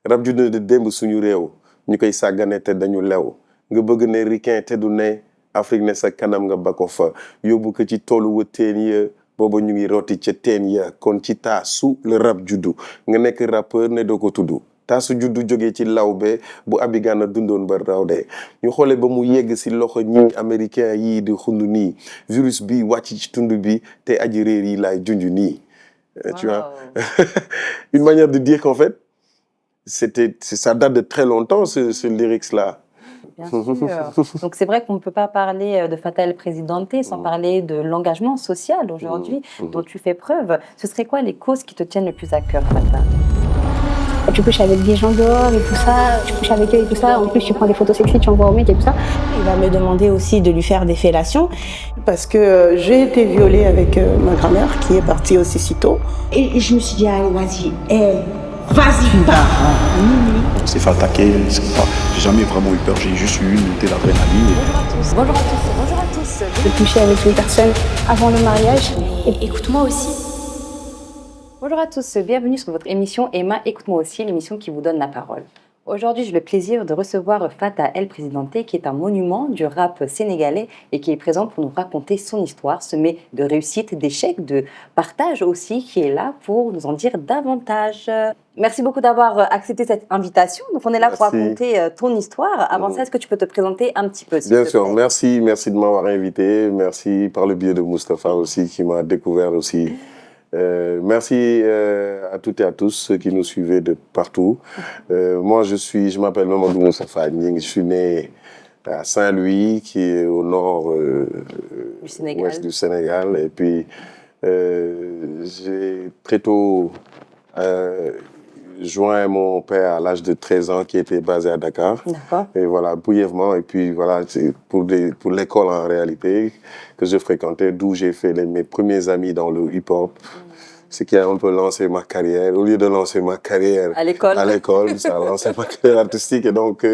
rap judd de démb suñu réew ñu koy sàggane te dañu lew nga bëgg ne ricain te du ne Afrique ne sa kanam nga ba ko fa yóbbu ko ci toolu wëtteen ya booba ñu ngi rooti ca teen ya kon ci taasu le rap juddu nga nekk rappeur ne doo ko tudd taasu juddu jógee ci lawbe bu Abigana dundoon ba raw de ñu xoolee ba mu yegg si loxo ñi américain yii di xund nii virus bi wàcc ci tund bi te aji réer yi laay junj nii tu vois une manière de dire qu'en fait ça date de très longtemps ce lyrics-là. Bien sûr. Donc c'est vrai qu'on ne peut pas parler de Fata El Presidente sans parler de l'engagement social aujourd'hui dont tu fais preuve. Ce serait quoi les causes qui te tiennent le plus à cœur, Fata? Tu couches avec des gens dehors et tout ça, tu couches avec eux et tout ça, en plus tu prends des photos sexy, tu envoies au mec et tout ça. Il va me demander aussi de lui faire des fellations parce que j'ai été violée avec ma grand-mère qui est partie aussi si tôt. Et je me suis dit, allez, vas-y, pars. On s'est fait attaquer, j'ai jamais vraiment eu peur, j'ai juste eu une montée d'adrénaline. Bonjour à tous, bonjour à tous. De coucher avec une personne avant le mariage. Et écoute-moi aussi. Bonjour à tous, bienvenue sur votre émission Emma, écoute-moi aussi, l'émission qui vous donne la parole. Aujourd'hui, j'ai le plaisir de recevoir Fata El Presidente, qui est un monument du rap sénégalais et qui est présent pour nous raconter son histoire, semée de réussites, d'échecs, de partage aussi, qui est là pour nous en dire davantage. Merci beaucoup d'avoir accepté cette invitation. Donc, on est là pour raconter ton histoire. Avant ça, est-ce que tu peux te présenter un petit peu, s'il te plaît? Bien sûr, merci de m'avoir invité. Merci par le biais de Mustapha aussi, qui m'a découvert aussi. Merci à toutes et à tous ceux qui nous suivaient de partout. Moi, je m'appelle Mamadou Moustapha Gning. Je suis né à Saint-Louis, qui est au nord ouest du Sénégal. Et puis, j'ai très tôt joint mon père à l'âge de 13 ans, qui était basé à Dakar. D'accord. Et voilà, brièvement. Et puis, voilà, c'est pour l'école en réalité que je fréquentais, d'où j'ai fait mes premiers amis dans le hip-hop. Ce qui a un peu lancé ma carrière. Au lieu de lancer ma carrière à l'école, ça a lancé ma carrière artistique. Et donc,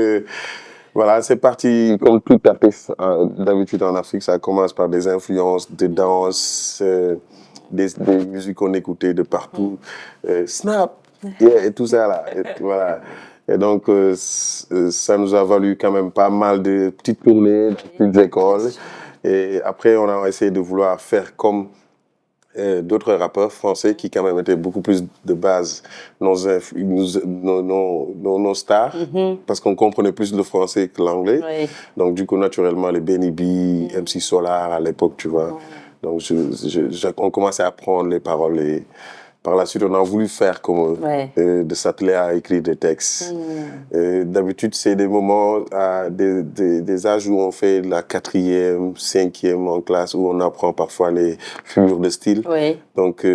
voilà, c'est parti comme tout artiste d'habitude en Afrique. Ça commence par des influences de danse, des musiques qu'on écoutait de partout. Snap, yeah, et tout ça là. Et, voilà. Et donc, ça nous a valu quand même pas mal de petites tournées, de petites écoles. Et après, on a essayé de vouloir faire comme d'autres rappeurs français qui quand même étaient beaucoup plus de base nos stars, parce qu'on comprenait plus le français que l'anglais. Oui. Donc du coup, naturellement, les Benny B, MC Solar à l'époque, tu vois. Donc on commençait à apprendre les paroles et par la suite, on a voulu faire comme de s'atteler à écrire des textes. D'habitude, c'est des moments, des âges où on fait la 4e, 5e en classe, où on apprend parfois les figures de style. Oui. Donc,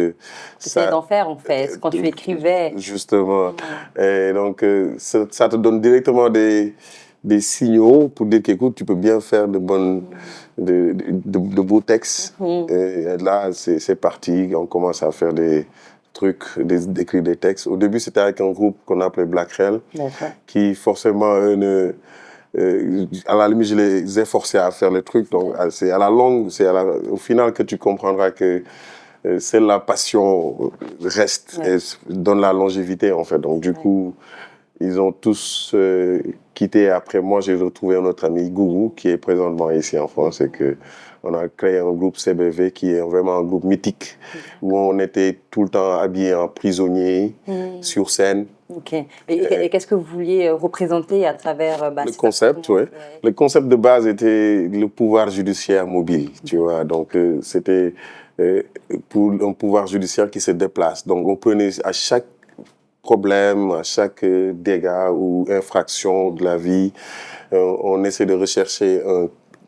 c'est d'en faire, en fait, quand tu écrivais. Justement. Et donc, ça te donne directement des signaux pour dire qu'écoute, tu peux bien faire de beaux textes. Et là, c'est parti. On commence à faire des trucs, d'écrire des textes. Au début, c'était avec un groupe qu'on appelait Black Rel, qui forcément, à la limite, je les ai forcés à faire les trucs. Donc, c'est à la longue, au final que tu comprendras que c'est la passion reste et donne la longévité, en fait. Donc, du coup, ils ont tous quitté. Après moi, j'ai retrouvé un autre ami, Gougou, qui est présentement ici en France et que on a créé un groupe CBV qui est vraiment un groupe mythique où on était tout le temps habillés en prisonniers sur scène. Ok. Et qu'est-ce que vous vouliez représenter à travers le concept, oui. Le concept de base était le pouvoir judiciaire mobile, tu vois. Donc c'était pour un pouvoir judiciaire qui se déplace. Donc on prenait à chaque problème, à chaque dégât ou infraction de la vie, on essaie de rechercher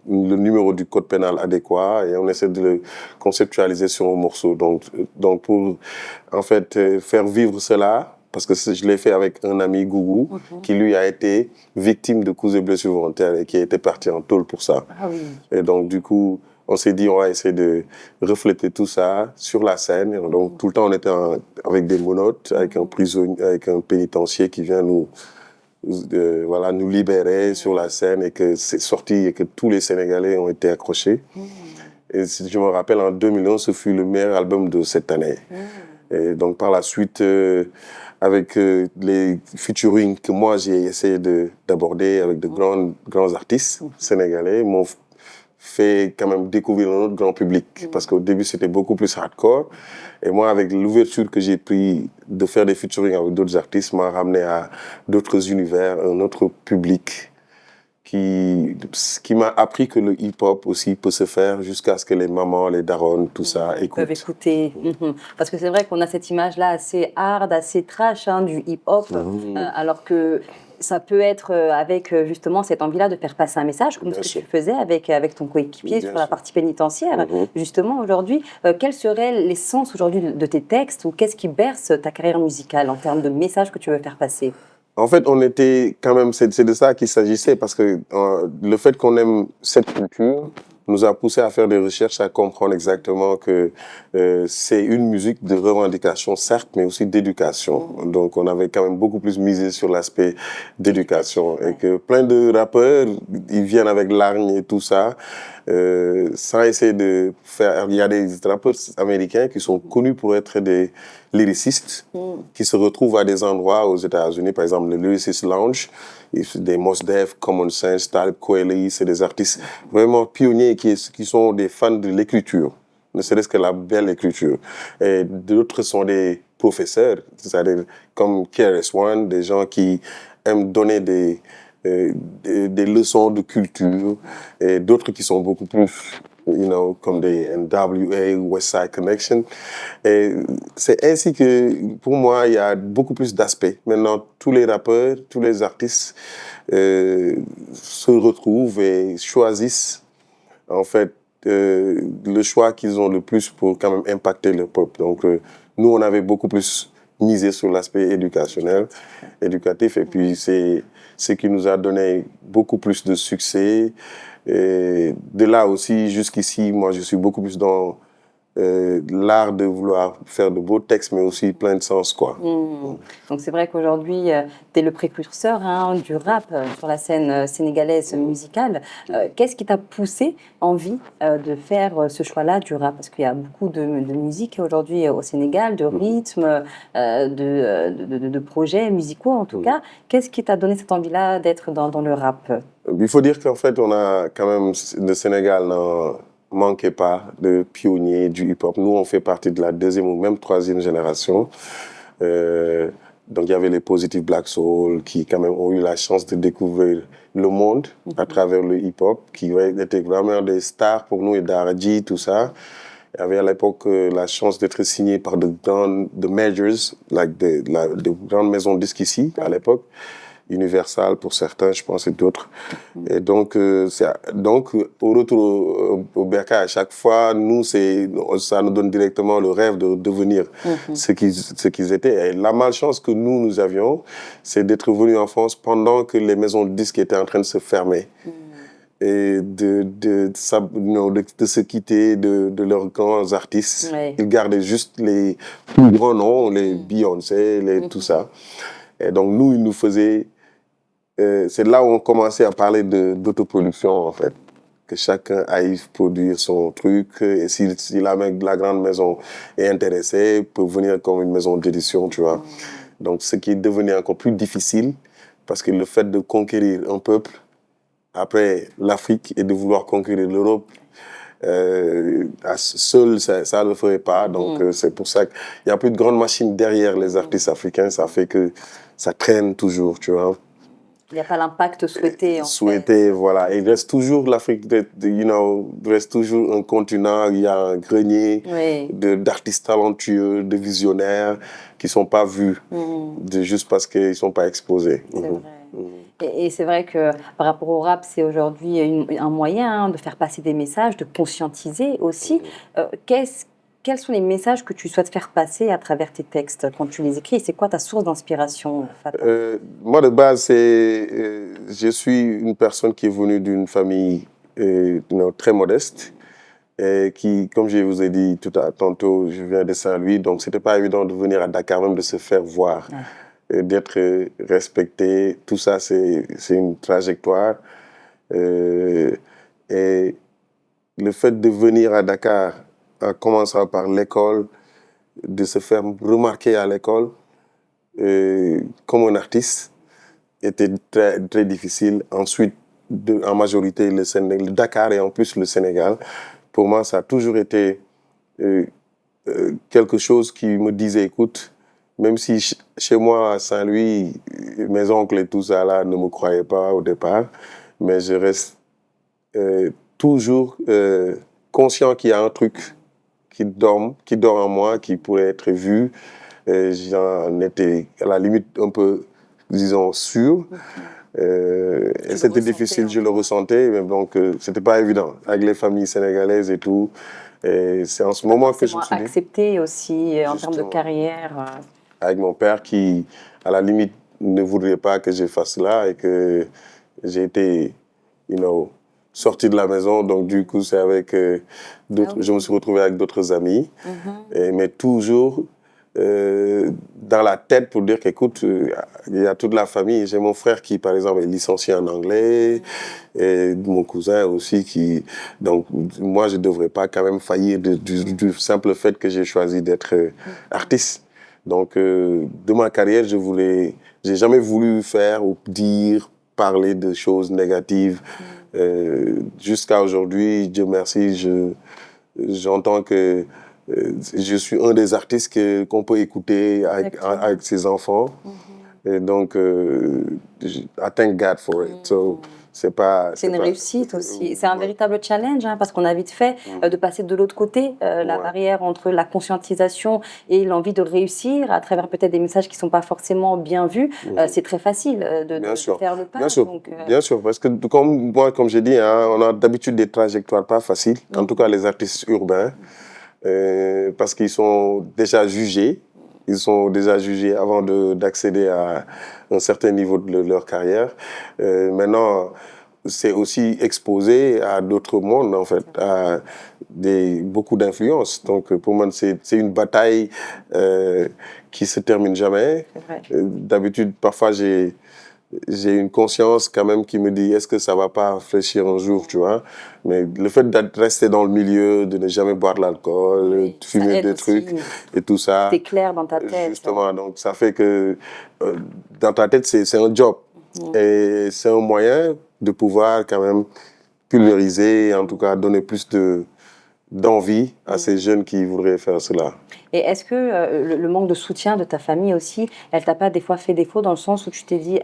le numéro du code pénal adéquat et on essaie de le conceptualiser sur un morceau. Donc pour en fait faire vivre cela, parce que je l'ai fait avec un ami, Gougou, qui lui a été victime de coups et blessures volontaires et qui était parti en tôle pour ça. Ah oui. Et donc du coup, on s'est dit on va essayer de refléter tout ça sur la scène. Et donc tout le temps on était avec des monotes, avec un prisonnier, avec un pénitencier qui vient nous libérer sur la scène et que c'est sorti et que tous les Sénégalais ont été accrochés. Et je me rappelle en 2011, ce fut le meilleur album de cette année. Et donc par la suite, avec les featuring que moi j'ai essayé d'aborder avec de grands artistes sénégalais, m'ont fait quand même découvrir un autre grand public. Parce qu'au début, c'était beaucoup plus hardcore. Et moi, avec l'ouverture que j'ai pris de faire des featuring avec d'autres artistes, m'a ramené à d'autres univers, un autre public qui m'a appris que le hip-hop aussi peut se faire jusqu'à ce que les mamans, les darons, tout ça écoutent. Peuvent écouter. Parce que c'est vrai qu'on a cette image-là assez hard, assez trash du hip-hop, alors que ça peut être avec justement cette envie-là de faire passer un message, comme ce que tu faisais avec ton coéquipier sur la partie pénitentiaire. Justement, aujourd'hui, quel serait l'essence aujourd'hui de tes textes ou qu'est-ce qui berce ta carrière musicale en termes de messages que tu veux faire passer? En fait, on était quand même, c'est de ça qu'il s'agissait, parce que le fait qu'on aime cette culture nous a poussé à faire des recherches, à comprendre exactement que c'est une musique de revendication, certes, mais aussi d'éducation. Donc, on avait quand même beaucoup plus misé sur l'aspect d'éducation. Et que plein de rappeurs, ils viennent avec l'argne et tout ça, sans essayer de faire... Il y a des rappeurs américains qui sont connus pour être des lyricistes, qui se retrouvent à des endroits aux États-Unis, par exemple le Lyricist Lounge, des Mos Def, Common Sense, Talib Kweli, c'est des artistes vraiment pionniers qui sont des fans de l'écriture, ne serait-ce que la belle écriture. Et d'autres sont des professeurs, c'est-à-dire comme KRS-One, des gens qui aiment donner des leçons de culture, et d'autres qui sont beaucoup plus, comme des NWA, West Side Connection. Et c'est ainsi que, pour moi, il y a beaucoup plus d'aspects. Maintenant, tous les rappeurs, tous les artistes se retrouvent et choisissent, en fait, le choix qu'ils ont le plus pour quand même impacter le peuple. Donc, nous, on avait beaucoup plus misé sur l'aspect éducatif, et puis c'est ce qui nous a donné beaucoup plus de succès. Et de là aussi, jusqu'ici, moi, je suis beaucoup plus dans l'art de vouloir faire de beaux textes, mais aussi plein de sens, quoi. Donc c'est vrai qu'aujourd'hui, tu es le précurseur du rap sur la scène sénégalaise musicale. Qu'est-ce qui t'a poussé envie de faire ce choix-là du rap? Parce qu'il y a beaucoup de musique aujourd'hui au Sénégal, de rythmes, de projets musicaux en tout cas. Qu'est-ce qui t'a donné cette envie-là d'être dans le rap? Il faut dire qu'en fait, on a quand même, le Sénégal manquait pas de pionniers du hip-hop. Nous, on fait partie de la deuxième ou même troisième génération. Donc, il y avait les Positive Black Soul qui, quand même, ont eu la chance de découvrir le monde à travers le hip-hop, qui étaient vraiment des stars pour nous, et Darji, tout ça. Il y avait à l'époque la chance d'être signé par de majors, de grandes maisons de disques ici, à l'époque. Universal pour certains, je pense, et d'autres. Et donc, au retour au Bercail, à chaque fois, nous, ça nous donne directement le rêve de devenir ce qu'ils étaient. Et la malchance que nous avions, c'est d'être venus en France pendant que les maisons de disques étaient en train de se fermer. Et de se quitter de leurs grands artistes. Ils gardaient juste les plus grands noms, les Beyoncé, tout ça. Et donc, nous, ils nous faisaient... c'est là où on commençait à parler d'autoproduction, en fait. Que chacun aille produire son truc. Et si la grande maison est intéressée, peut venir comme une maison d'édition, tu vois. Donc, ce qui est devenu encore plus difficile, parce que le fait de conquérir un peuple, après l'Afrique, et de vouloir conquérir l'Europe, seul, ça ne le ferait pas. Donc, c'est pour ça qu'il n'y a plus de grande machine derrière les artistes africains. Ça fait que ça traîne toujours, tu vois. Il n'y a pas l'impact souhaité, souhaité, voilà. Il reste toujours l'Afrique, reste toujours un continent, il y a un grenier d'artistes talentueux, de visionnaires qui ne sont pas vus, juste parce qu'ils ne sont pas exposés. C'est vrai. Et c'est vrai que par rapport au rap, c'est aujourd'hui un moyen de faire passer des messages, de conscientiser aussi. Quels sont les messages que tu souhaites faire passer à travers tes textes quand tu les écris? C'est quoi ta source d'inspiration, Fata? Moi, de base, je suis une personne qui est venue d'une famille très modeste et qui, comme je vous ai dit tantôt, je viens de Saint-Louis, donc ce n'était pas évident de venir à Dakar, même de se faire voir, d'être respecté. Tout ça, c'est une trajectoire. Et le fait de venir à Dakar, en commençant par l'école, de se faire remarquer à l'école, comme un artiste était très, très difficile. Ensuite, en majorité, le Dakar et en plus le Sénégal. Pour moi, ça a toujours été quelque chose qui me disait, écoute, même si chez moi, à Saint-Louis, mes oncles et tout ça là ne me croyaient pas au départ, mais je reste toujours conscient qu'il y a un truc qui dort en moi, qui pourrait être vu. J'en étais à la limite un peu, disons, sûr. Et c'était difficile, je le ressentais, mais donc c'était pas évident avec les familles sénégalaises et tout. Et c'est en ce moment que je me suis dit, accepté aussi en termes de carrière. Avec mon père qui, à la limite, ne voudrait pas que je fasse cela et que j'ai été, sorti de la maison. Donc du coup, c'est avec je me suis retrouvé avec d'autres amis, mais toujours dans la tête pour dire qu'écoute, il y a toute la famille. J'ai mon frère qui, par exemple, est licencié en anglais, et mon cousin aussi qui... Donc, moi, je ne devrais pas quand même faillir du simple fait que j'ai choisi d'être artiste. Donc, de ma carrière, j'ai jamais voulu faire ou dire, parler de choses négatives. Jusqu'à aujourd'hui, Dieu merci, j'entends que je suis un des artistes qu'on peut écouter avec ses enfants. Et donc, I thank God for it. So, c'est une réussite aussi. C'est un véritable challenge, parce qu'on a vite fait de passer de l'autre côté, la barrière entre la conscientisation et l'envie de réussir à travers peut-être des messages qui ne sont pas forcément bien vus. C'est très facile de faire le pas. Bien sûr, bien sûr, parce que comme j'ai dit, on a d'habitude des trajectoires pas faciles, en tout cas les artistes urbains. Parce qu'ils sont déjà jugés. Ils sont déjà jugés avant d'accéder à un certain niveau de leur carrière. Maintenant, c'est aussi exposé à d'autres mondes, en fait, à beaucoup d'influences. Donc, pour moi, c'est une bataille qui se termine jamais. D'habitude, parfois, j'ai une conscience quand même qui me dit est-ce que ça va pas fléchir un jour, tu vois. Mais le fait d'être resté dans le milieu, de ne jamais boire de l'alcool, de fumer des trucs et tout ça. C'est clair dans ta tête. Justement, donc ça fait que dans ta tête, c'est un job. Et c'est un moyen de pouvoir quand même pulvériser, en tout cas donner plus d'envie à ces jeunes qui voudraient faire cela. Et est-ce que le manque de soutien de ta famille aussi, elle t'a pas des fois fait défaut dans le sens où tu t'es dit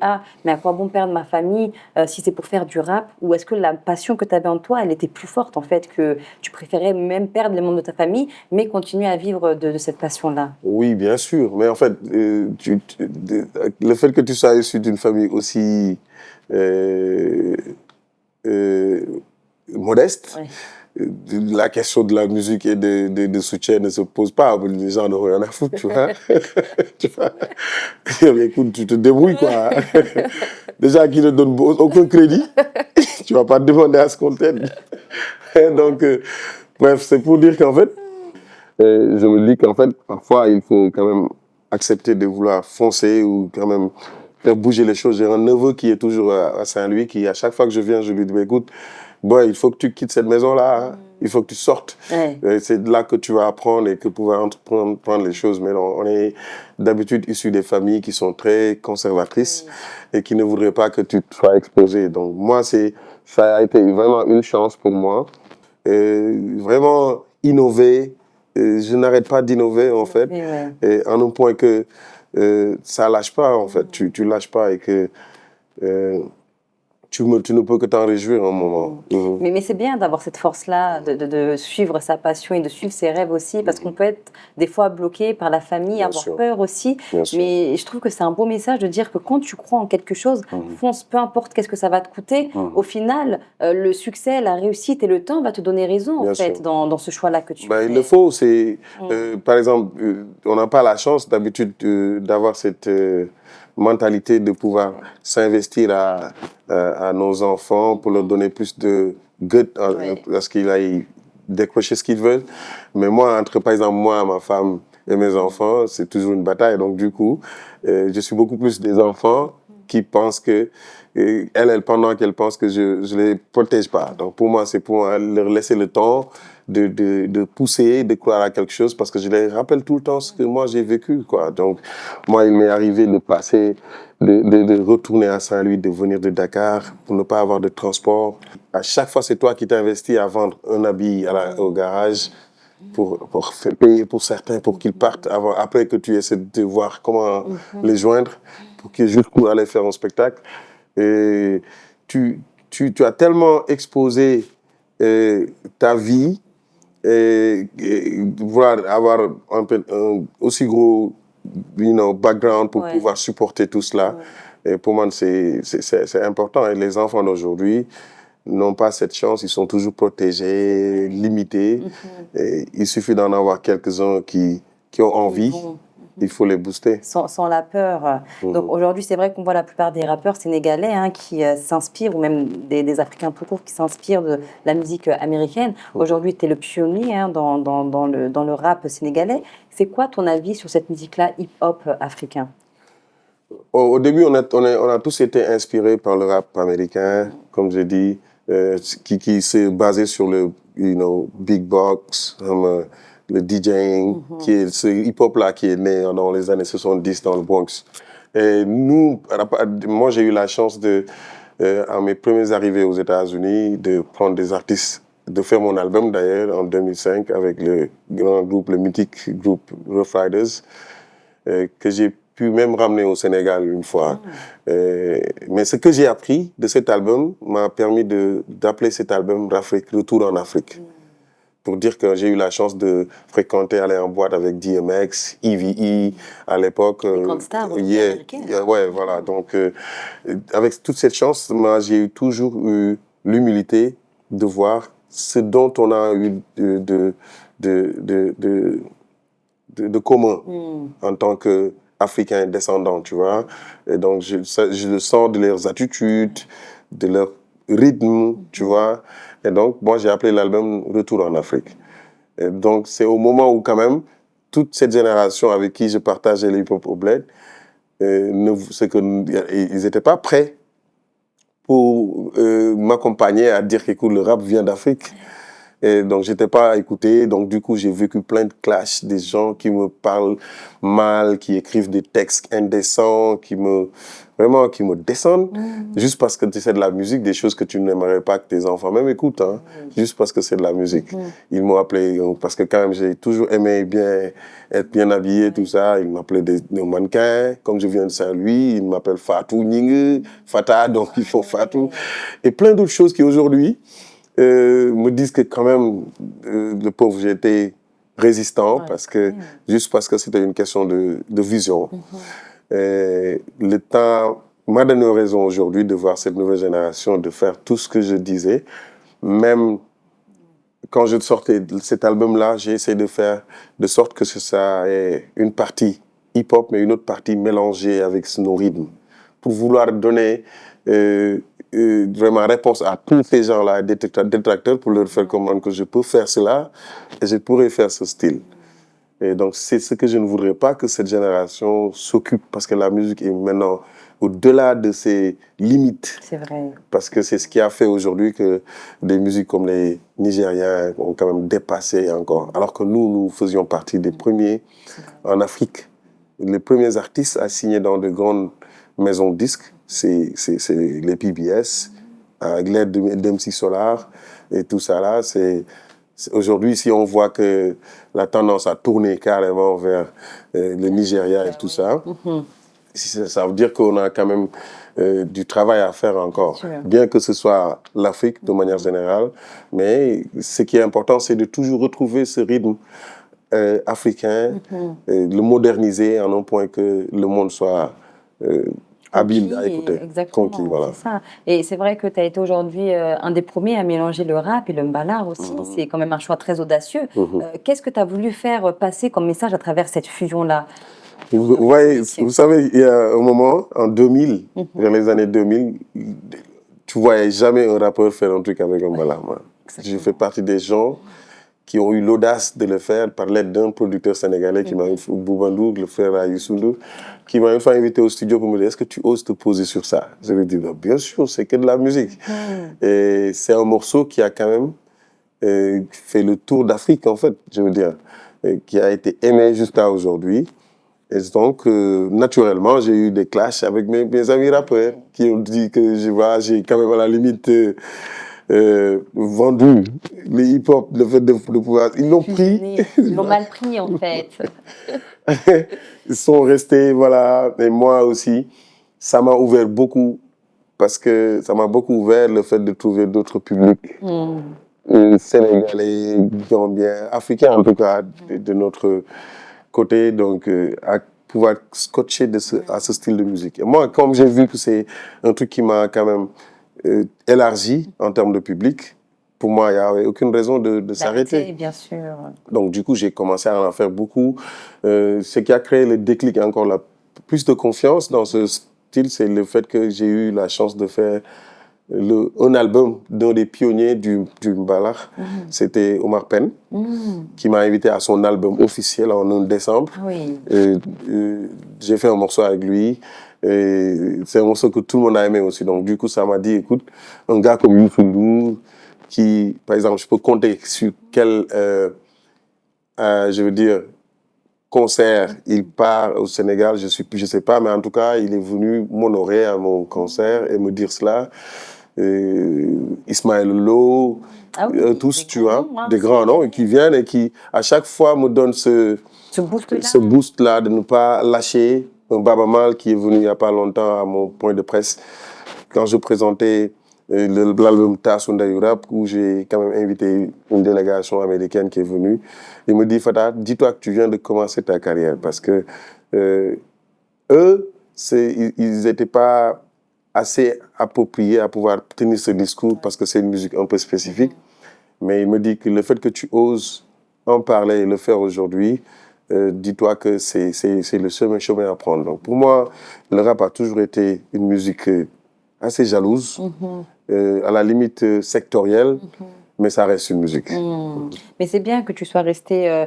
mais à quoi bon perdre ma famille si c'est pour faire du rap, ou est-ce que la passion que tu avais en toi, elle était plus forte en fait, que tu préférais même perdre les membres de ta famille mais continuer à vivre de cette passion-là? Oui, bien sûr, mais en fait le fait que tu sois issu d'une famille aussi modeste, la question de la musique et de soutien ne se pose pas. Les gens n'ont rien à foutre, tu vois. Tu vois. Écoute, tu te débrouilles, quoi. Déjà, qui ne donne aucun crédit, tu vas pas te demander à ce qu'on t'aide. Donc, bref, c'est pour dire qu'en fait, je me dis qu'en fait, parfois, il faut quand même accepter de vouloir foncer ou quand même faire bouger les choses. J'ai un neveu qui est toujours à Saint-Louis, qui, à chaque fois que je viens, je lui dis, écoute, boy, il faut que tu quittes cette maison-là, il faut que tu sortes. C'est là que tu vas apprendre et que pouvoir prendre les choses. Mais on est d'habitude issus des familles qui sont très conservatrices et qui ne voudraient pas que tu sois exposé. Donc moi, ça a été vraiment une chance pour moi. Vraiment innover. Je n'arrête pas d'innover, en fait. Et en un point que ça lâche pas, en fait. Tu lâches pas et que... Tu ne peux que t'en réjouir un moment. Mais c'est bien d'avoir cette force-là, de suivre sa passion et de suivre ses rêves aussi, parce qu'on peut être des fois bloqué par la famille, avoir peur aussi. Mais je trouve que c'est un beau message de dire que quand tu crois en quelque chose, fonce, peu importe qu'est-ce que ça va te coûter. Au final, le succès, la réussite et le temps va te donner raison, en fait, dans ce choix-là que tu fais. Il le faut. Par exemple, on n'a pas la chance d'habitude d'avoir cette... mentalité de pouvoir s'investir à nos enfants pour leur donner plus de good à ce qu'ils aillent décrocher ce qu'ils veulent. Mais moi, par exemple, moi, ma femme et mes enfants, c'est toujours une bataille. Donc, du coup, je suis beaucoup plus des enfants qui pensent que, pendant qu'elles pensent que je ne les protège pas. Donc, pour moi, c'est pour leur laisser le temps de pousser, de croire à quelque chose, parce que je les rappelle tout le temps ce que moi j'ai vécu, quoi. Donc, moi, il m'est arrivé de passer, de retourner à Saint-Louis, de venir de Dakar pour ne pas avoir de transport. À chaque fois, c'est toi qui t'investis à vendre un habit au garage pour payer pour certains, pour qu'ils partent après que tu essaies de voir comment les joindre, pour qu'ils jusqu'où aller faire un spectacle. Et tu as tellement exposé ta vie et vouloir avoir un aussi gros background pour pouvoir supporter tout cela. Et pour moi, c'est important. Et les enfants d'aujourd'hui n'ont pas cette chance. Ils sont toujours protégés, limités. Et il suffit d'en avoir quelques-uns qui ont envie. Il faut les booster. Sans la peur. Donc aujourd'hui, c'est vrai qu'on voit la plupart des rappeurs sénégalais qui s'inspirent, ou même des Africains tout court qui s'inspirent de la musique américaine. Aujourd'hui, tu es le pionnier dans le rap sénégalais. C'est quoi ton avis sur cette musique-là, hip-hop africain? Au début, on a tous été inspirés par le rap américain, comme je dis, qui s'est basé sur le big box, le DJing, qui est ce hip-hop-là qui est né dans les années 70 dans le Bronx. Et moi, j'ai eu la chance à mes premières arrivées aux États-Unis, de prendre des artistes, de faire mon album d'ailleurs en 2005 avec le grand groupe, le mythique groupe Rough Riders, que j'ai pu même ramener au Sénégal une fois. Mais ce que j'ai appris de cet album m'a permis d'appeler cet album Retour en Afrique. Pour dire que j'ai eu la chance de fréquenter, aller en boîte avec DMX, EVE à l'époque. Les grandes stars américaines. Ouais, voilà. Donc, avec toute cette chance, moi, j'ai toujours eu l'humilité de voir ce dont on a eu de commun en tant qu'Africains descendants, tu vois. Et donc, je le sens de leurs attitudes, de leur rythme, tu vois. Et donc, moi, j'ai appelé l'album Retour en Afrique. Et donc, c'est au moment où, quand même, toute cette génération avec qui je partageais le hip-hop au Bled, ils n'étaient pas prêts pour m'accompagner à dire qu'écoute, le rap vient d'Afrique. Et donc, j'étais pas à écouter. Donc, du coup, j'ai vécu plein de clashs, des gens qui me parlent mal, qui écrivent des textes indécents, qui me descendent, juste parce que c'est de la musique, des choses que tu n'aimerais pas que tes enfants même écoutent, juste parce que c'est de la musique. Ils m'ont appelé, parce que quand même, j'ai toujours aimé être bien habillé, tout ça. Ils m'appelaient des mannequins, comme je viens de Saint-Louis, ils m'appellent Fatou Nyingue, Fata, donc ils font Fatou. Et plein d'autres choses qui, aujourd'hui, me disent que quand même, le pauvre, j'ai été résistant, juste parce que c'était une question de vision. Et le temps m'a donné raison aujourd'hui de voir cette nouvelle génération, de faire tout ce que je disais. Même quand je sortais de cet album-là, j'ai essayé de faire de sorte que ça ait une partie hip-hop, mais une autre partie mélangée avec nos rythmes, pour vouloir donner vraiment réponse à tous ces gens-là, détracteurs, pour leur faire comprendre que je peux faire cela et je pourrais faire ce style. Et donc, c'est ce que je ne voudrais pas que cette génération s'occupe, parce que la musique est maintenant au-delà de ses limites. C'est vrai. Parce que c'est ce qui a fait aujourd'hui que des musiques comme les Nigériens ont quand même dépassé encore. Alors que nous faisions partie des premiers en Afrique. Les premiers artistes à signer dans de grandes maisons de disques, c'est les PBS, avec l'aide d'MC Solar et tout ça là. Aujourd'hui, si on voit que la tendance a tourné carrément vers le Nigeria et tout ça, ça veut dire qu'on a quand même du travail à faire encore. Bien que ce soit l'Afrique de manière générale, mais ce qui est important, c'est de toujours retrouver ce rythme africain, le moderniser en un point que le monde soit habile à écouter. Exactement, conquis, voilà. C'est ça. Et c'est vrai que tu as été aujourd'hui un des premiers à mélanger le rap et le mbalar aussi. C'est quand même un choix très audacieux. Qu'est-ce que tu as voulu faire passer comme message à travers cette fusion-là? Vous voyez, vous savez, il y a un moment, en 2000, vers les années 2000, tu ne voyais jamais un rappeur faire un truc avec un mbalar. J'ai fait partie des gens qui ont eu l'audace de le faire par l'aide d'un producteur sénégalais qui m'a eu, Boubandour, le frère à Youssou Ndour, qui m'a une fois invité au studio pour me dire « Est-ce que tu oses te poser sur ça ?» Je lui ai dit « Bien sûr, c'est que de la musique. » Et c'est un morceau qui a quand même fait le tour d'Afrique, en fait, je veux dire, qui a été aimé jusqu'à aujourd'hui. Et donc, naturellement, j'ai eu des clashs avec mes amis rappeurs qui ont dit que j'ai quand même à la limite vendu le hip-hop, le fait de pouvoir... Ils l'ont pris. Ils l'ont mal pris, en fait. Ils sont restés, voilà. Et moi aussi, ça m'a ouvert beaucoup, parce que ça m'a beaucoup ouvert le fait de trouver d'autres publics. Sénégalais, gambiens, africains en tout cas, de notre côté, donc à pouvoir scotcher à ce style de musique. Et moi, comme j'ai vu que c'est un truc qui m'a quand même élargi en termes de public, pour moi, il n'y avait aucune raison de s'arrêter. Bien sûr. Donc du coup, j'ai commencé à en faire beaucoup. Ce qui a créé le déclic, encore plus de confiance dans ce style, c'est le fait que j'ai eu la chance de faire un album d'un des pionniers du Mbalax. C'était Omar Pène, qui m'a invité à son album officiel en décembre. Oui. J'ai fait un morceau avec lui. C'est un morceau que tout le monde a aimé aussi. Donc du coup, ça m'a dit, écoute, un gars comme Youssou N'Dour, qui, par exemple, je peux compter sur quel, je veux dire, concert il part au Sénégal, je sais pas, mais en tout cas, il est venu m'honorer à mon concert et me dire cela. Ismaël Lo, tous, tu vois, des grands noms, et qui viennent et qui, à chaque fois, me donnent ce boost-là de ne pas lâcher. Un Baba Mal qui est venu il n'y a pas longtemps à mon point de presse, quand je présentais l'album Tassounda Yurap, où j'ai quand même invité une délégation américaine qui est venue. Il me dit, Fata, dis-toi que tu viens de commencer ta carrière, parce que eux, ils n'étaient pas assez appropriés à pouvoir tenir ce discours, parce que c'est une musique un peu spécifique. Mais il me dit que le fait que tu oses en parler et le faire aujourd'hui, dis-toi que c'est le chemin à prendre. Donc pour moi, le rap a toujours été une musique assez jalouse, à la limite sectorielle, mais ça reste une musique. Mais c'est bien que tu sois resté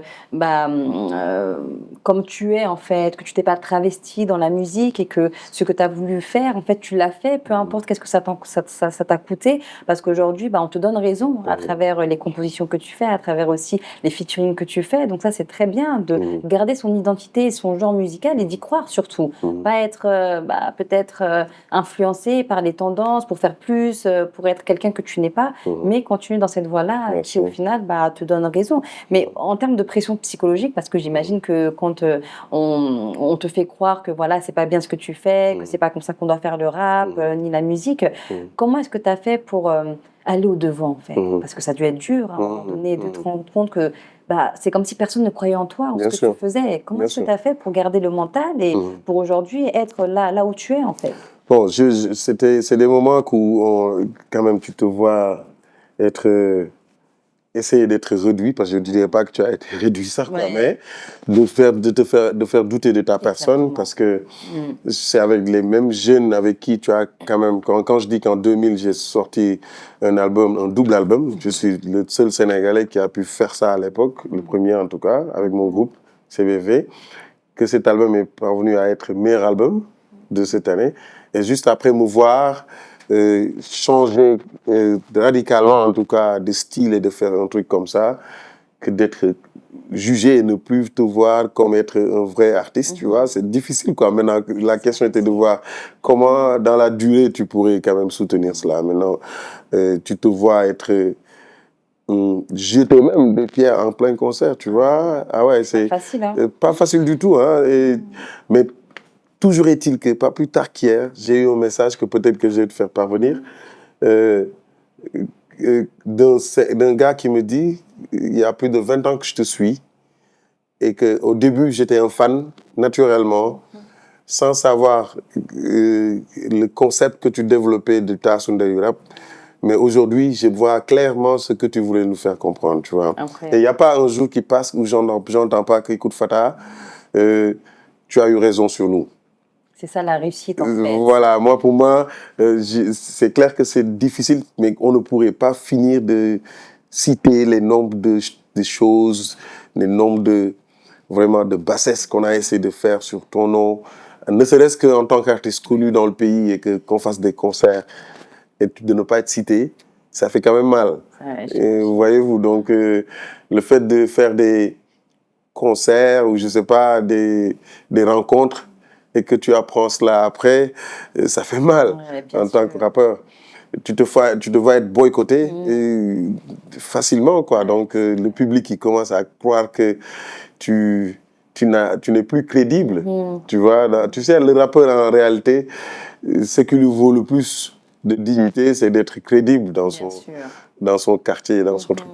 comme tu es, en fait, que tu t'es pas travesti dans la musique et que ce que tu as voulu faire, en fait, tu l'as fait, peu importe qu'est-ce que ça t'a coûté, parce qu'aujourd'hui, on te donne raison à travers les compositions que tu fais, à travers aussi les featuring que tu fais. Donc ça, c'est très bien de garder son identité et son genre musical et d'y croire surtout. Pas être peut-être influencé par les tendances pour faire plus, pour être quelqu'un que tu n'es pas, mais continuer dans cette voie-là qui, au final, te donne raison. Mais en termes de pression psychologique, parce que j'imagine que quand on te fait croire que voilà, c'est pas bien ce que tu fais, que c'est pas comme ça qu'on doit faire le rap, ni la musique, comment est-ce que tu as fait pour aller au-devant, en fait? Parce que ça a dû être dur, à un moment donné, de te rendre compte que c'est comme si personne ne croyait en toi, en ce que tu faisais. Comment est-ce que tu as fait pour garder le mental et pour aujourd'hui être là où tu es, en fait? Bon, c'est des moments où, quand même, tu te vois essayer d'être réduit, parce que je ne dirais pas que tu as été réduit, ça, mais de faire douter de ta personne, parce que c'est avec les mêmes jeunes avec qui tu as quand même... Quand je dis qu'en 2000, j'ai sorti un double album, je suis le seul Sénégalais qui a pu faire ça à l'époque, le premier en tout cas, avec mon groupe CBV, que cet album est parvenu à être le meilleur album de cette année, et juste après me voir changer radicalement, en tout cas, de style et de faire un truc comme ça, que d'être jugé et ne plus te voir comme être un vrai artiste, tu vois. C'est difficile, quoi. Maintenant, la question était de voir comment, dans la durée, tu pourrais quand même soutenir cela. Maintenant, tu te vois être jeter même des pierres en plein concert, tu vois. Ah ouais, c'est pas facile, hein. Pas facile du tout, hein. Mais toujours est-il que, pas plus tard qu'hier, j'ai eu un message que peut-être que je vais te faire parvenir, d'un gars qui me dit, il y a plus de 20 ans que je te suis, et qu'au début, j'étais un fan, naturellement, sans savoir le concept que tu développais de Tassounda Yurap. Mais aujourd'hui, je vois clairement ce que tu voulais nous faire comprendre, tu vois. Et il n'y a pas un jour qui passe où j'entends pas qu'écoute Fata, tu as eu raison sur nous. C'est ça la réussite, en fait. Voilà, pour moi, c'est clair que c'est difficile, mais on ne pourrait pas finir de citer les nombres de choses, les nombres de bassesses qu'on a essayé de faire sur ton nom. Ne serait-ce qu'en tant qu'artiste connu dans le pays et qu'on fasse des concerts et de ne pas être cité, ça fait quand même mal. Voyez-vous, donc le fait de faire des concerts ou je sais pas, des rencontres et que tu apprends cela après, ça fait mal en tant que rappeur. Tu te vois être boycotté facilement, quoi. Donc, le public, il commence à croire que tu n'es plus crédible. Tu vois, tu sais, le rappeur, en réalité, ce qui lui vaut le plus de dignité, c'est d'être crédible dans son quartier, dans son truc.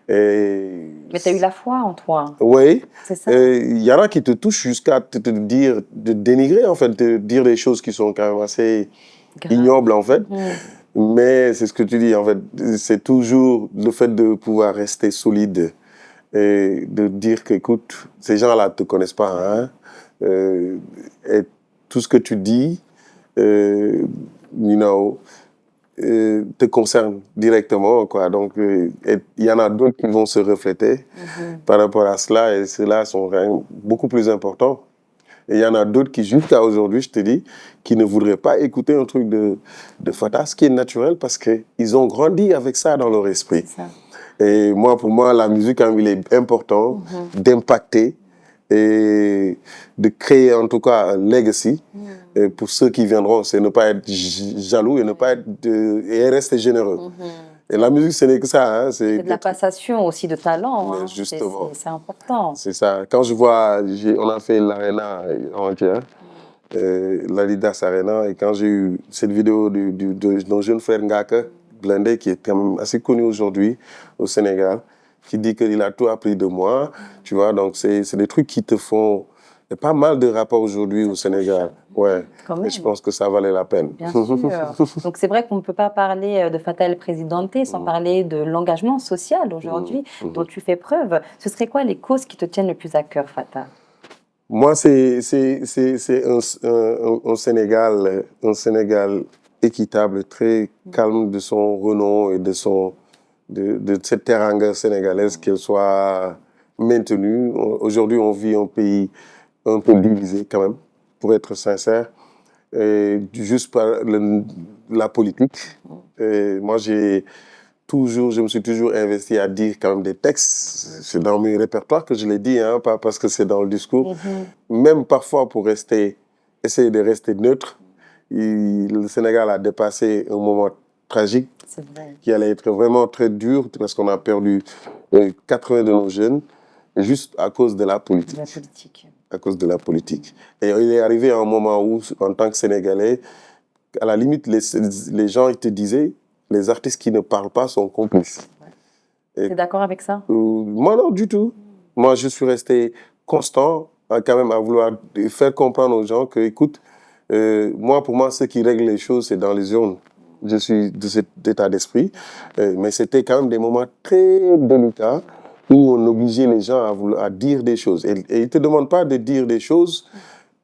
Mais tu as eu la foi en toi. Oui. C'est ça. Il y en a qui te touchent jusqu'à te dire, de dénigrer, en fait, de dire des choses qui sont quand même assez ignobles, en fait. Mais c'est ce que tu dis, en fait, c'est toujours le fait de pouvoir rester solide et de dire qu'écoute, ces gens-là ne te connaissent pas, hein, et tout ce que tu dis, te concerne directement, quoi. Donc, il y en a d'autres qui vont se refléter par rapport à cela, et ceux-là sont vraiment beaucoup plus importants. Et il y en a d'autres qui, jusqu'à aujourd'hui, je te dis, qui ne voudraient pas écouter un truc de Fata, ce qui est naturel parce qu'ils ont grandi avec ça dans leur esprit. Et moi, pour moi, la musique, il est important d'impacter et de créer en tout cas un legacy. Et pour ceux qui viendront, c'est ne pas être jaloux et ne pas être et rester généreux. Et la musique, ce n'est que ça. Hein, c'est de la passation aussi de talent. Hein. Justement. C'est important. C'est ça. Quand je vois, on a fait l'Arena entière, l'Adidas Arena, et quand j'ai eu cette vidéo d'un jeune frère Ngaka, Blindé, qui est quand même assez connu aujourd'hui au Sénégal, qui dit qu'il a tout appris de moi, tu vois, donc c'est des trucs qui te font... Il y a pas mal de rapports aujourd'hui au Sénégal. Ouais. Et je pense que ça valait la peine. Bien sûr. Donc c'est vrai qu'on ne peut pas parler de Fata El Presidente sans parler de l'engagement social aujourd'hui dont tu fais preuve. Ce serait quoi les causes qui te tiennent le plus à cœur, Fata? Moi, c'est un Sénégal équitable, très calme de son renom et de cette teranga sénégalaise, qu'elle soit maintenue. Aujourd'hui, on vit un pays un peu divisé quand même, pour être sincère, et juste par la politique. Et moi, je me suis toujours investi à dire quand même des textes. C'est dans mes répertoires que je l'ai dit, hein, pas parce que c'est dans le discours. Même parfois pour essayer de rester neutre. Le Sénégal a dépassé un moment tragique qui allait être vraiment très dur parce qu'on a perdu 80 de nos jeunes juste à cause de la politique. À cause de la politique. Et il est arrivé à un moment où, en tant que Sénégalais, à la limite, les gens ils te disaient, les artistes qui ne parlent pas sont complices. Tu es d'accord avec ça? Moi, non, du tout. Moi, je suis resté constant, quand même, à vouloir faire comprendre aux gens que, écoute, pour moi, ce qui règle les choses, c'est dans les urnes. Je suis de cet état d'esprit. Mais c'était quand même des moments très délicats où on obligeait les gens à dire des choses. Et ils ne te demandent pas de dire des choses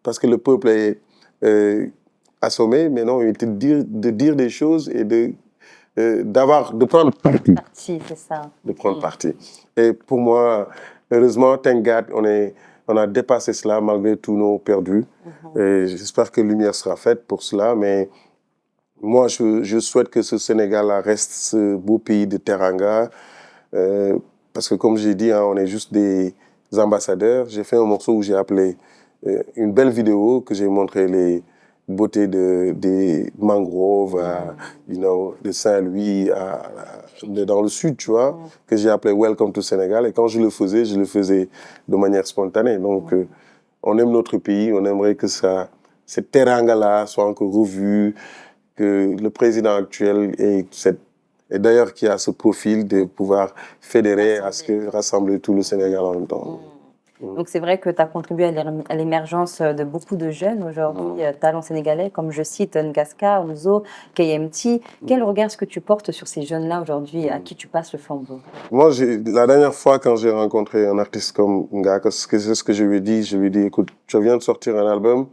parce que le peuple est assommé, mais non, ils te disent de dire des choses et de prendre parti. C'est ça. De prendre parti. Et pour moi, heureusement, thank God, on a dépassé cela malgré tous nos perdus. Et j'espère que lumière sera faite pour cela, mais moi, je souhaite que ce Sénégal reste ce beau pays de teranga. Parce que comme j'ai dit, hein, on est juste des ambassadeurs. J'ai fait un morceau où j'ai appelé une belle vidéo que j'ai montré les beautés des mangroves, de Saint-Louis, dans le sud, tu vois, que j'ai appelé Welcome to Sénégal. Et quand je le faisais de manière spontanée. Donc, on aime notre pays, on aimerait que cette teranga-là soit encore revue, que le président actuel et d'ailleurs qui a ce profil de pouvoir fédérer, rassembler tout le Sénégal en même temps. Donc c'est vrai que tu as contribué à l'émergence de beaucoup de jeunes aujourd'hui, talents sénégalais, comme je cite Ngaska, Omzo, KMT. Quel regard est-ce que tu portes sur ces jeunes-là aujourd'hui, à qui tu passes le flambeau? Moi, la dernière fois quand j'ai rencontré un artiste comme Ngaka, c'est ce que je lui ai dit, écoute, tu viens de sortir un album,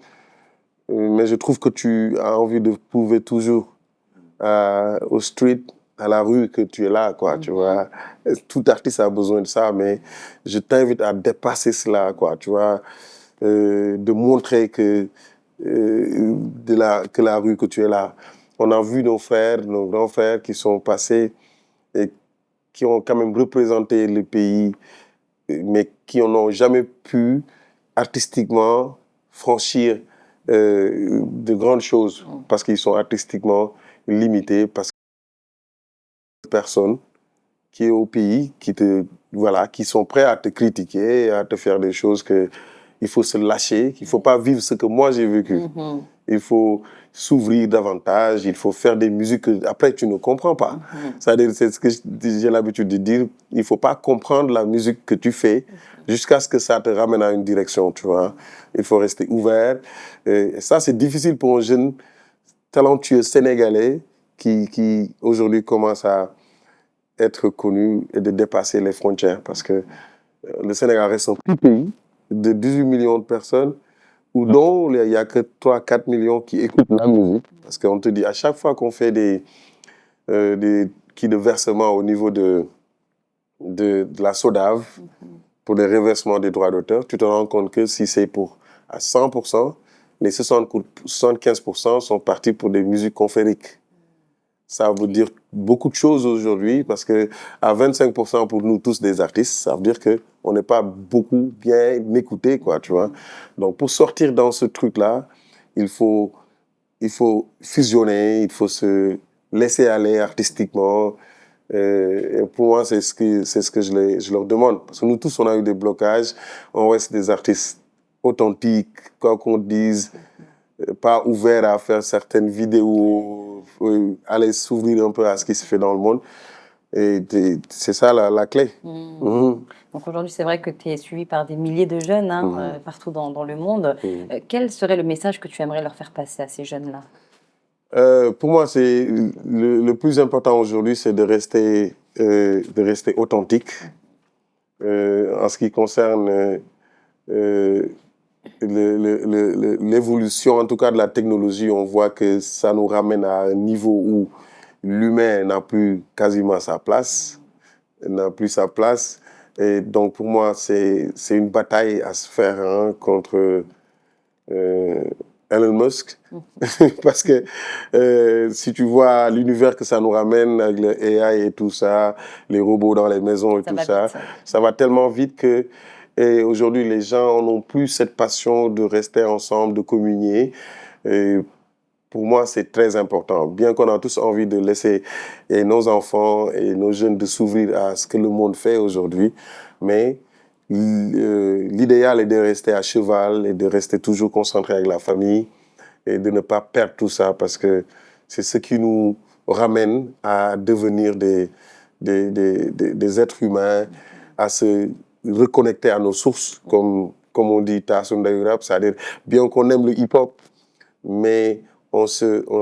mais je trouve que tu as envie de prouver toujours au street, à la rue, que tu es là, quoi, tu vois. Tout artiste a besoin de ça, mais je t'invite à dépasser cela, quoi, tu vois, de montrer que la rue, que tu es là. On a vu nos frères, nos grands frères qui sont passés et qui ont quand même représenté le pays, mais qui n'ont jamais pu artistiquement franchir de grandes choses parce qu'ils sont artistiquement limités, parce que personne qui est au pays, qui sont prêts à te critiquer, à te faire des choses que il faut se lâcher, qu'il ne faut pas vivre ce que moi j'ai vécu. Il faut s'ouvrir davantage, il faut faire des musiques que après tu ne comprends pas. C'est-à-dire, c'est ce que j'ai l'habitude de dire, il ne faut pas comprendre la musique que tu fais jusqu'à ce que ça te ramène à une direction, tu vois. Il faut rester ouvert. Et ça, c'est difficile pour un jeune talentueux sénégalais qui aujourd'hui commence à être connu et de dépasser les frontières, parce que le Sénégal reste un petit pays de 18 millions de personnes, dont il n'y a que 3-4 millions qui écoutent la musique. Parce qu'on te dit, à chaque fois qu'on fait des de versement au niveau de la SODAV, pour les reversements des droits d'auteur, tu te rends compte que si c'est à 100%, les 75% sont partis pour des musiques confériques. Ça veut dire beaucoup de choses aujourd'hui, parce que à 25% pour nous tous des artistes, ça veut dire qu'on n'est pas beaucoup bien écoutés, quoi, tu vois. Donc pour sortir dans ce truc-là, il faut fusionner, il faut se laisser aller artistiquement. Et pour moi, c'est ce que je leur demande. Parce que nous tous, on a eu des blocages, on reste des artistes authentiques, quoi qu'on dise, pas ouverts à faire certaines vidéos, aller s'ouvrir un peu à ce qui se fait dans le monde. Et c'est ça la clé. Donc aujourd'hui, c'est vrai que tu es suivi par des milliers de jeunes partout dans le monde. Quel serait le message que tu aimerais leur faire passer à ces jeunes-là? Pour moi, c'est le plus important aujourd'hui, c'est de rester authentique. En ce qui concerne l'évolution, en tout cas de la technologie, on voit que ça nous ramène à un niveau où l'humain n'a plus quasiment sa place, Et donc pour moi, c'est une bataille à se faire contre Elon Musk, parce que si tu vois l'univers que ça nous ramène avec le AI et tout ça, les robots dans les maisons et tout ça, ça va tellement vite que aujourd'hui les gens n'ont plus cette passion de rester ensemble, de communier. Et pour moi, c'est très important. Bien qu'on a tous envie de laisser nos enfants et nos jeunes de s'ouvrir à ce que le monde fait aujourd'hui, mais l'idéal est de rester à cheval et de rester toujours concentré avec la famille et de ne pas perdre tout ça, parce que c'est ce qui nous ramène à devenir des êtres humains, à se reconnecter à nos sources, comme on dit Tassoum Dayourab, c'est-à-dire bien qu'on aime le hip-hop, mais on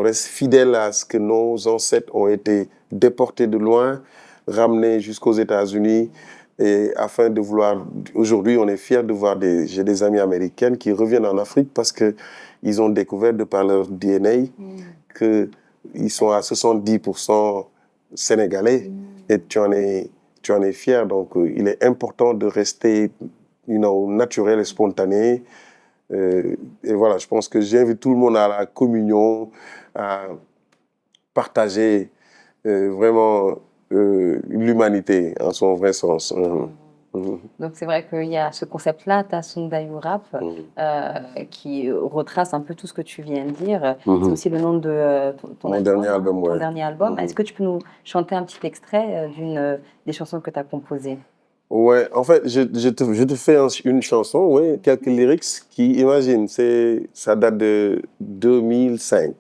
reste fidèle à ce que nos ancêtres ont été déportés de loin, ramenés jusqu'aux États-Unis. Et afin de vouloir... Aujourd'hui, on est fiers de voir j'ai des amis américaines qui reviennent en Afrique parce qu'ils ont découvert, de par leur DNA, qu'ils sont à 70% sénégalais. Et tu en es fier. Donc, il est important de rester naturel et spontané. Et voilà, je pense que j'invite tout le monde à la communion, à partager vraiment l'humanité en son vrai sens. Donc c'est vrai qu'il y a ce concept-là, Tassoum Dayourab, qui retrace un peu tout ce que tu viens de dire. C'est aussi le nom de ton dernier album. Ton dernier album. Est-ce que tu peux nous chanter un petit extrait des chansons que tu as composées? Ouais, en fait, je te fais une chanson, ouais, quelques lyrics qui, imagine, ça date de 2005.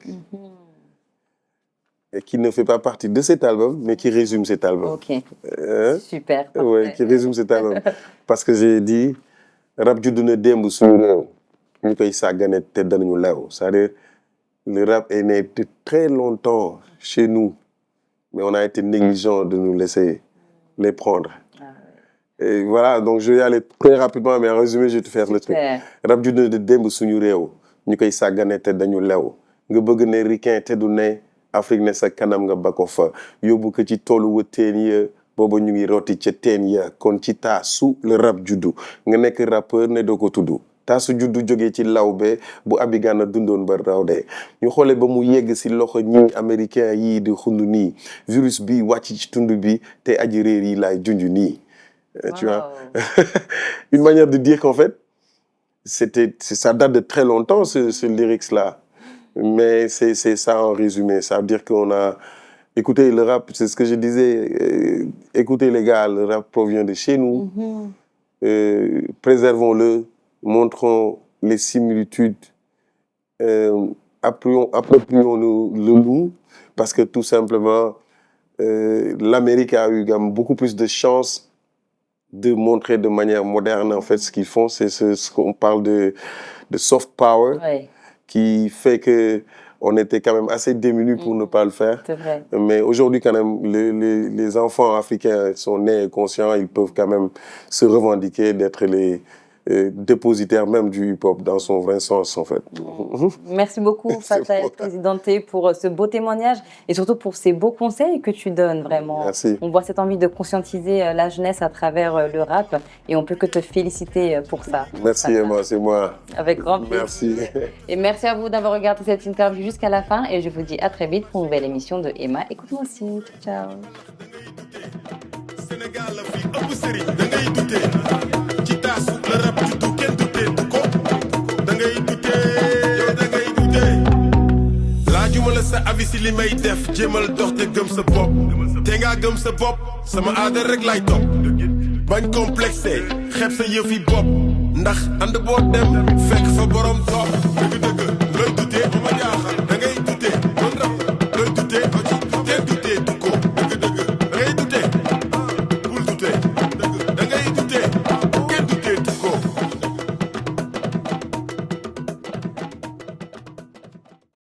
Et qui ne fait pas partie de cet album, mais qui résume cet album. Ok, super. Oui, qui résume cet album. Parce que j'ai dit, rap juddu na démb suñu réew ñu koy sàggane te danañu lew. C'est-à-dire, le rap est né de très longtemps chez nous, mais on a été négligent de nous laisser les prendre. Et voilà, donc je vais aller très rapidement, mais en résumé, je vais te faire le truc. Rap juddu na démb suñu réew ñu koy sàggane te dañu lew. Nga bëgg ne ricain te du ne Afrique ne sa kanam nga bako fa yóbbu ko ci toolu wëteen ya booba ñu ngi rooti ca teen ya kon ci taasu le rap juddu nga nekk rappeur ne doo ko tudd taasu juddu jógee ci lawbe bu Abigana dundoon ba raw de ñu xoolee ba mu yegg si loxo ñi américain yii di xund nii virus bi wàcc ci tund bi te aji réer yi laay junj nii. Tu vois une manière de dire qu'en fait ça date de très longtemps ce lyrics-là, mais c'est ça en résumé. Ça veut dire qu'on a écouté le rap, c'est ce que je disais, écoutez les gars, le rap provient de chez nous, préservons-le, montrons les similitudes, approprions-nous le nous, parce que tout simplement l'Amérique a eu beaucoup plus de chance de montrer de manière moderne en fait ce qu'ils font. C'est ce qu'on parle de soft power, qui fait que on était quand même assez démunis pour ne pas le faire. C'est vrai. Mais aujourd'hui quand même les enfants africains sont nés conscients, ils peuvent quand même se revendiquer d'être les dépositaire même du hip-hop dans son vrai sens en fait. Merci beaucoup Fata El Presidente pour ce beau témoignage et surtout pour ces beaux conseils que tu donnes vraiment. Merci. On voit cette envie de conscientiser la jeunesse à travers le rap et on peut que te féliciter pour ça. Merci Emma, c'est moi. Avec grand plaisir. Merci. Et merci à vous d'avoir regardé cette interview jusqu'à la fin et je vous dis à très vite pour une nouvelle émission de Emma Écoute-moi aussi. Ciao. Sénégal la fi ëpp sëriñ da ngay douter ci taasu la rap juddu kenn douter du ko da ngay douter yow da ngay douter laajuma la sa avis si li may def jéemal dox te gëm sa bopp te nga gëm sa bopp sama aada rek lay topp bañ complexé xeeb sa yëf yi bopp ndax ànd boo dem fekk fa borom topp dëgg